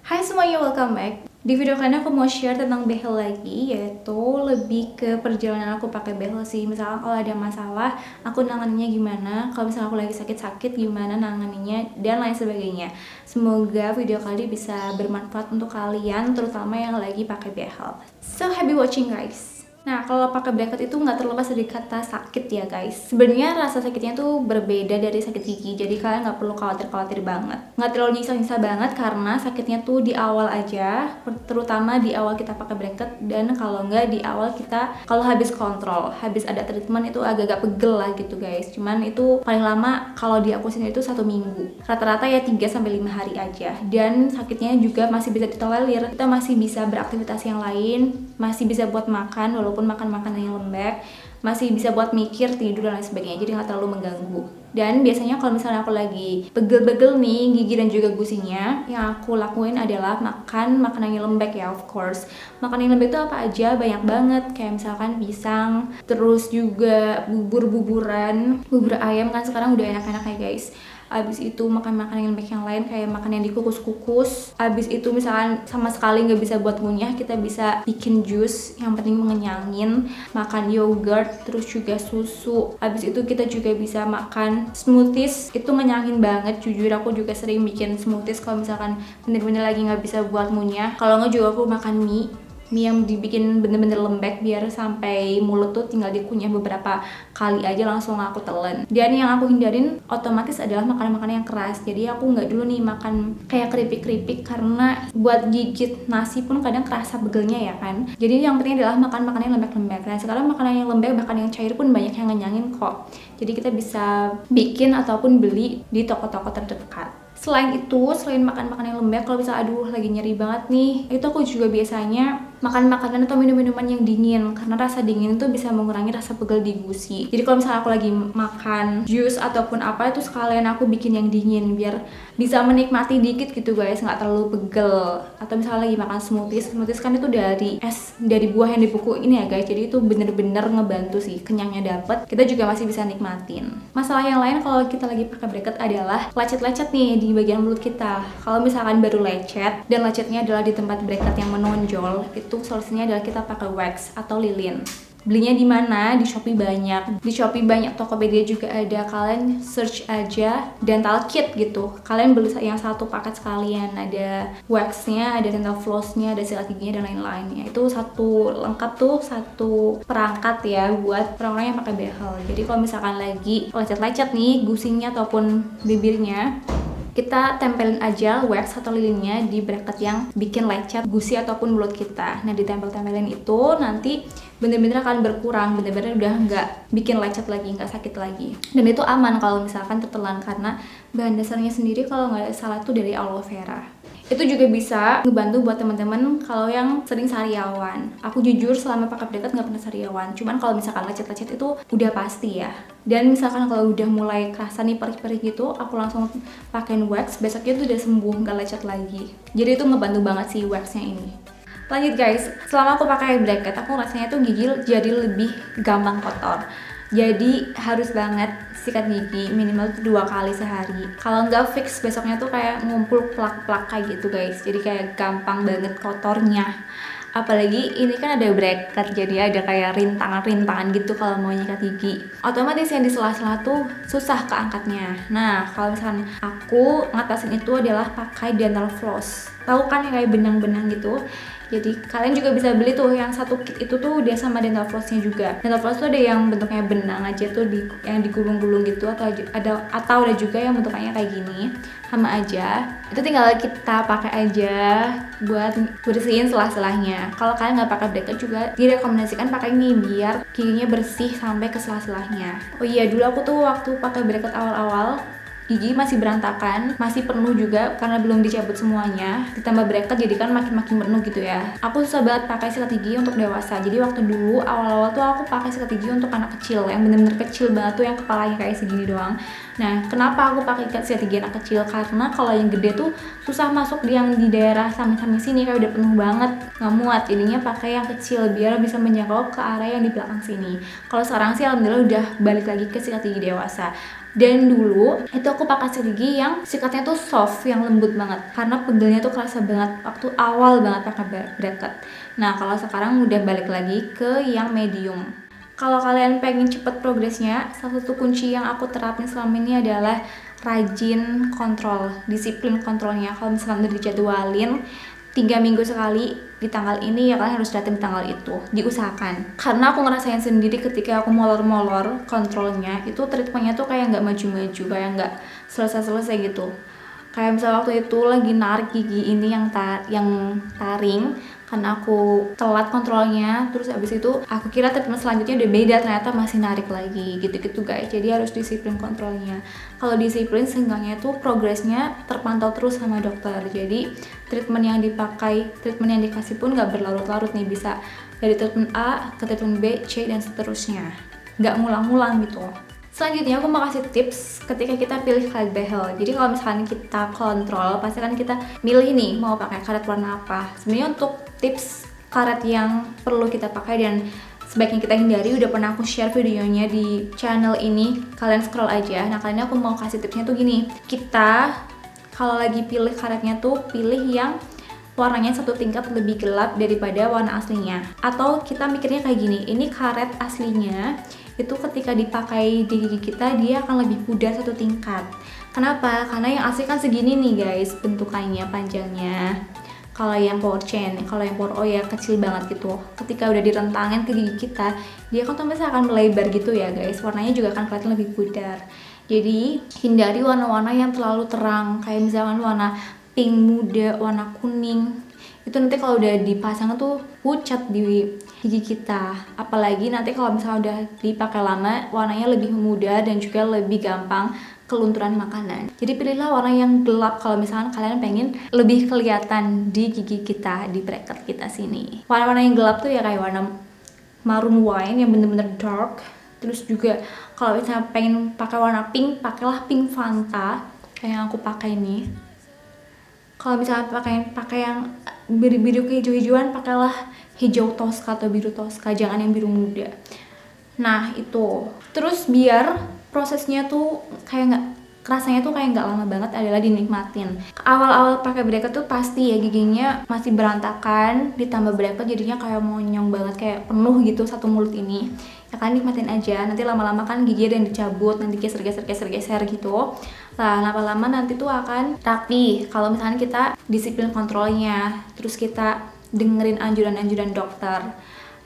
Hai semuanya, welcome back. Di video kali ini aku mau share tentang behel lagi, yaitu lebih ke perjalanan aku pakai behel sih. Misalnya kalau ada masalah, aku nanganinnya gimana, kalau misalnya aku lagi sakit-sakit gimana nanganinnya, dan lain sebagainya. Semoga video kali ini bisa bermanfaat untuk kalian, terutama yang lagi pakai behel. So, happy watching guys! Nah, kalau pakai bracket itu nggak terlepas dari kata sakit ya guys. Sebenarnya rasa sakitnya tuh berbeda dari sakit gigi, jadi kalian nggak perlu khawatir-khawatir banget. Nggak terlalu nyiksa-nyiksa banget karena sakitnya tuh di awal aja, terutama di awal kita pakai bracket, dan kalau nggak di awal kita kalau habis kontrol, habis ada treatment itu agak-agak pegel lah gitu guys. Cuman itu paling lama kalau di aku sendiri itu 1 minggu. Rata-rata ya 3-5 hari aja. Dan sakitnya juga masih bisa ditolerir. Kita masih bisa beraktivitas yang lain, masih bisa buat makan walaupun makan makanan yang lembek, masih bisa buat mikir, tidur dan lain sebagainya, jadi nggak terlalu mengganggu. Dan biasanya kalau misalnya aku lagi pegel-pegel nih gigi dan juga gusinya, yang aku lakuin adalah makan makanan yang lembek ya, of course. Makanan yang lembek itu apa aja? Banyak banget, kayak misalkan pisang, terus juga bubur-buburan, bubur ayam kan sekarang udah enak-enak ya guys. Abis itu makan makanan yang lembek yang lain kayak makan yang dikukus-kukus. Abis itu misalkan sama sekali nggak bisa buat ngunyah, kita bisa bikin jus yang penting mengenyangin, makan yogurt, terus juga susu. Abis itu kita juga bisa makan smoothies, itu ngenyangin banget. Jujur aku juga sering bikin smoothies kalau misalkan bener-bener lagi nggak bisa buat ngunyah. Kalau nggak juga aku makan mie yang dibikin bener-bener lembek biar sampai mulut tuh tinggal dikunyah beberapa kali aja langsung aku telan. Dan yang aku hindarin otomatis adalah makanan-makanan yang keras. Jadi aku nggak dulu nih makan kayak keripik-keripik karena buat gigit nasi pun kadang kerasa begelnya ya kan. Jadi yang penting adalah makan makanan yang lembek-lembek. Nah sekarang makanan yang lembek bahkan yang cair pun banyak yang ngenyangin kok. Jadi kita bisa bikin ataupun beli di toko-toko terdekat. Selain itu, selain makan makanan yang lembek, kalau misalnya aduh lagi nyeri banget nih, itu aku juga biasanya makan makanan atau minum-minuman yang dingin, karena rasa dingin itu bisa mengurangi rasa pegel di gusi. Jadi kalau misalnya aku lagi makan jus ataupun apa, itu sekalian aku bikin yang dingin biar bisa menikmati dikit gitu guys, nggak terlalu pegel. Atau misalnya lagi makan smoothies kan itu dari es, dari buah yang dibekuin ini ya guys, jadi itu bener-bener ngebantu sih, kenyangnya dapet, kita juga masih bisa nikmatin. Masalah yang lain kalau kita lagi pakai bracket adalah lecet-lecet nih di bagian mulut kita. Kalau misalkan baru lecet dan lecetnya adalah di tempat bracket yang menonjol, itu solusinya adalah kita pakai wax atau lilin. Belinya di mana? Di Shopee banyak. Di Shopee banyak, Tokopedia juga ada. Kalian search aja dental kit gitu. Kalian beli yang satu paket sekalian. Ada waxnya, ada dental flossnya, ada sikat giginya dan lain-lainnya. Itu satu lengkap tuh, satu perangkat ya buat orang-orang yang pakai behel. Jadi kalau misalkan lagi lecet-lecet nih gusinya ataupun bibirnya, kita tempelin aja wax atau lilinnya di bracket yang bikin lecet gusi ataupun mulut kita. Nah ditempel-tempelin itu nanti bener-bener akan berkurang, bener-bener udah nggak bikin lecet lagi, nggak sakit lagi. Dan itu aman kalau misalkan tertelan karena bahan dasarnya sendiri kalau nggak salah tuh dari aloe vera. Itu juga bisa ngebantu buat teman-teman kalau yang sering sariawan. Aku jujur selama pakai bracket nggak pernah sariawan. Cuman kalau misalkan lecet-lecet itu udah pasti ya. Dan misalkan kalau udah mulai kerasa nih perih-perih gitu, aku langsung pakein wax. Besoknya tuh udah sembuh, nggak lecet lagi. Jadi itu ngebantu banget sih waxnya ini. Lanjut guys, selama aku pakai bracket, aku rasanya tuh gigi jadi lebih gampang kotor. Jadi harus banget sikat gigi minimal 2 kali sehari. Kalau nggak fix besoknya tuh kayak ngumpul plak-plak kayak gitu guys. Jadi kayak gampang banget kotornya. Apalagi ini kan ada bracket, jadi ada kayak rintangan-rintangan gitu kalau mau nyikat gigi. Otomatis yang di sela-sela tuh susah keangkatnya. Nah, kalau misalnya aku ngatasin itu adalah pakai dental floss. Tahu kan yang kayak benang-benang gitu? Jadi kalian juga bisa beli tuh yang satu kit itu tuh dia sama dental flossnya juga. Dental floss tuh ada yang bentuknya benang aja tuh yang digulung-gulung gitu, atau ada juga yang bentuknya kayak gini, sama aja. Itu tinggal kita pakai aja buat bersihin selah-selahnya. Kalau kalian nggak pakai bracket juga direkomendasikan pakai ini biar giginya bersih sampai ke selah-selahnya. Oh iya, dulu aku tuh waktu pakai bracket awal-awal gigi masih berantakan, masih penuh juga karena belum dicabut semuanya. Ditambah bracket jadi kan makin penuh gitu ya. Aku susah banget pakai sikat gigi untuk dewasa. Jadi waktu dulu awal-awal tuh aku pakai sikat gigi untuk anak kecil yang bener-bener kecil banget tuh, yang kepalanya kayak segini doang. Nah, kenapa aku pakai sikat gigi anak kecil? Karena kalau yang gede tuh susah masuk yang di daerah samping-samping sini, kayak udah penuh banget, nggak muat. Jadinya pakai yang kecil biar bisa menjangkau ke area yang di belakang sini. Kalau sekarang sih alhamdulillah udah balik lagi ke sikat gigi dewasa. Dan dulu itu aku pakai sikat gigi yang sikatnya tuh soft, yang lembut banget, karena pegelnya tuh kerasa banget waktu awal banget pakai bracket. Nah kalau sekarang udah balik lagi ke yang medium. Kalau kalian pengen cepet progresnya, salah satu kunci yang aku terapin selama ini adalah rajin kontrol, disiplin kontrolnya. Kalau misalkan udah dijadwalin 3 minggu sekali di tanggal ini, ya kalian harus datang di tanggal itu, diusahakan. Karena aku ngerasain sendiri ketika aku molor-molor kontrolnya, itu treatmentnya tuh kayak nggak maju-maju, kayak nggak selesai-selesai gitu. Kayak misalnya waktu itu lagi narik gigi ini yang taring, karena aku telat kontrolnya, terus abis itu aku kira treatment selanjutnya udah beda, ternyata masih narik lagi gitu-gitu guys. Jadi harus disiplin kontrolnya. Kalau disiplin seenggaknya tuh progresnya terpantau terus sama dokter. Jadi treatment yang dikasih pun nggak berlarut-larut nih, bisa dari treatment A ke treatment B, C dan seterusnya, nggak ngulang-ngulang gitu. Selanjutnya aku mau kasih tips ketika kita pilih karet behel. Jadi kalau misalkan kita kontrol, pasti kan kita milih nih mau pakai karet warna apa. Sebenarnya untuk tips karet yang perlu kita pakai dan sebaiknya kita hindari udah pernah aku share videonya di channel ini, kalian scroll aja. Nah kali ini aku mau kasih tipsnya tuh gini, kita kalau lagi pilih karetnya tuh pilih yang warnanya satu tingkat lebih gelap daripada warna aslinya. Atau kita mikirnya kayak gini, ini karet aslinya itu ketika dipakai di gigi kita dia akan lebih pudar satu tingkat. Kenapa? Karena yang asli kan segini nih guys bentukannya, panjangnya. Kalau yang power chain, kalau yang power O ya kecil banget gitu. Ketika udah direntangin ke gigi kita, dia kan otomatis akan melebar gitu ya guys. Warnanya juga akan kelihatan lebih pudar. Jadi hindari warna-warna yang terlalu terang, kayak misalkan warna pink muda, warna kuning. Itu nanti kalau udah dipasang tuh pucat di gigi kita. Apalagi nanti kalau misalnya udah dipakai lama, warnanya lebih muda dan juga lebih gampang kelunturan makanan. Jadi pilihlah warna yang gelap kalau misalkan kalian pengen lebih kelihatan di gigi kita, di bracket kita sini. Warna-warna yang gelap tuh ya kayak warna maroon wine yang bener-bener dark. Terus juga kalau misalnya pengen pakai warna pink, pakailah pink Fanta kayak yang aku pakai ini. Kalau misalnya pakai yang biru-biru kehijau-hijauan, pakailah hijau Tosca atau biru Tosca, jangan yang biru muda. Nah itu, terus biar prosesnya tuh rasanya tuh kayak nggak lama banget adalah dinikmatin. Awal-awal pakai bracket tuh pasti ya giginya masih berantakan, ditambah bracket jadinya kayak monyong banget, kayak penuh gitu satu mulut ini. Ya kan nikmatin aja, nanti lama-lama kan gigi ada yang dicabut, nanti geser gitu. Nah lama-lama nanti tuh akan rapi kalau misalnya kita disiplin kontrolnya, terus kita dengerin anjuran-anjuran dokter.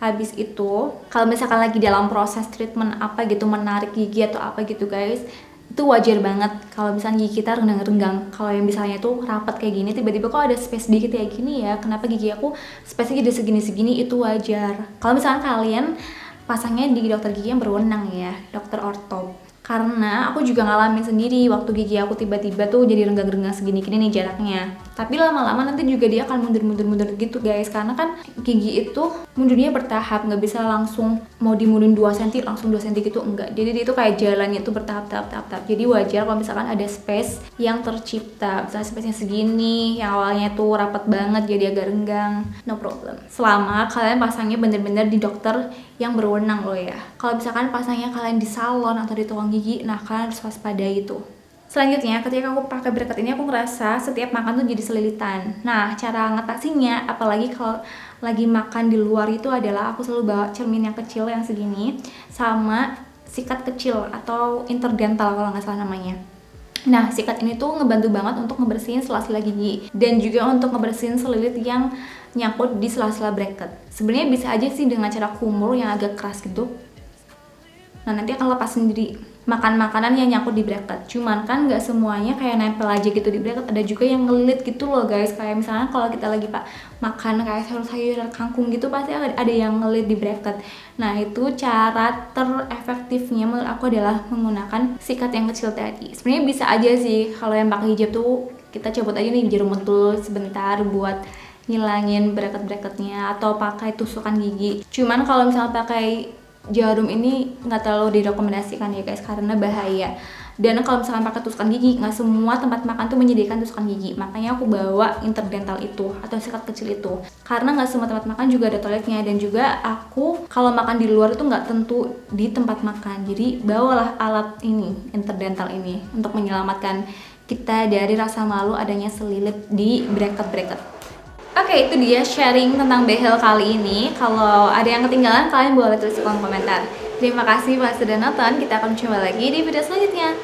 Habis itu kalau misalkan lagi dalam proses treatment apa gitu, menarik gigi atau apa gitu guys, itu wajar banget kalau misalnya gigi kita renggang-renggang. Kalau yang misalnya tuh rapat kayak gini, tiba-tiba kok ada space dikit kayak gini ya, kenapa gigi aku space-nya jadi segini-segini, itu wajar. Kalau misalnya kalian pasangnya di dokter gigi yang berwenang ya, dokter orto. Karena aku juga ngalamin sendiri waktu gigi aku tiba-tiba tuh jadi renggang-renggang segini-gini nih jaraknya. Tapi lama-lama nanti juga dia akan mundur-mundur gitu guys, karena kan gigi itu mundurnya bertahap, nggak bisa langsung mau dimundurin 2 cm langsung 2 cm gitu, enggak. Jadi itu kayak jalannya tuh bertahap-tahap. Jadi wajar kalau misalkan ada space yang tercipta, misalnya space-nya segini, yang awalnya tuh rapat banget jadi agak renggang, no problem. Selama kalian pasangnya bener-bener di dokter yang berwenang loh ya. Kalau misalkan pasangnya kalian di salon atau di tukang gigi, nah kalian harus waspada itu. Selanjutnya, ketika aku pakai bracket ini, aku ngerasa setiap makan tuh jadi selilitan. Nah, cara ngatasinya, apalagi kalau lagi makan di luar itu adalah aku selalu bawa cermin yang kecil yang segini, sama sikat kecil atau interdental kalau nggak salah namanya. Nah, sikat ini tuh ngebantu banget untuk ngebersihin sela-sela gigi dan juga untuk ngebersihin selilit yang nyangkut di sela-sela bracket. Sebenarnya bisa aja sih dengan cara kumur yang agak keras gitu. Nah, nanti akan lepas sendiri makanan yang nyangkut di bracket. Cuman kan nggak semuanya kayak nempel aja gitu di bracket, ada juga yang ngelit gitu loh guys. Kayak misalnya kalau kita lagi makan kayak sayur-sayuran kangkung gitu, pasti ada yang ngelit di bracket. Nah itu cara terefektifnya menurut aku adalah menggunakan sikat yang kecil tadi. Sebenarnya bisa aja sih kalau yang pakai hijab tuh kita cabut aja nih jarum dulu sebentar buat ngilangin bracket-bracketnya, atau pakai tusukan gigi. Cuman kalau misalnya pakai jarum ini nggak terlalu direkomendasikan ya guys, karena bahaya. Dan kalau misalkan pakai tusuk gigi, nggak semua tempat makan tuh menyediakan tusuk gigi. Makanya aku bawa interdental itu atau sikat kecil itu. Karena nggak semua tempat makan juga ada toiletnya, dan juga aku kalau makan di luar itu nggak tentu di tempat makan. Jadi bawalah alat ini, interdental ini, untuk menyelamatkan kita dari rasa malu adanya selilip di bracket-bracket. Oke, itu dia sharing tentang behel kali ini. Kalau ada yang ketinggalan, kalian boleh tulis di kolom komentar. Terima kasih buat sudah nonton. Kita akan coba lagi di video selanjutnya.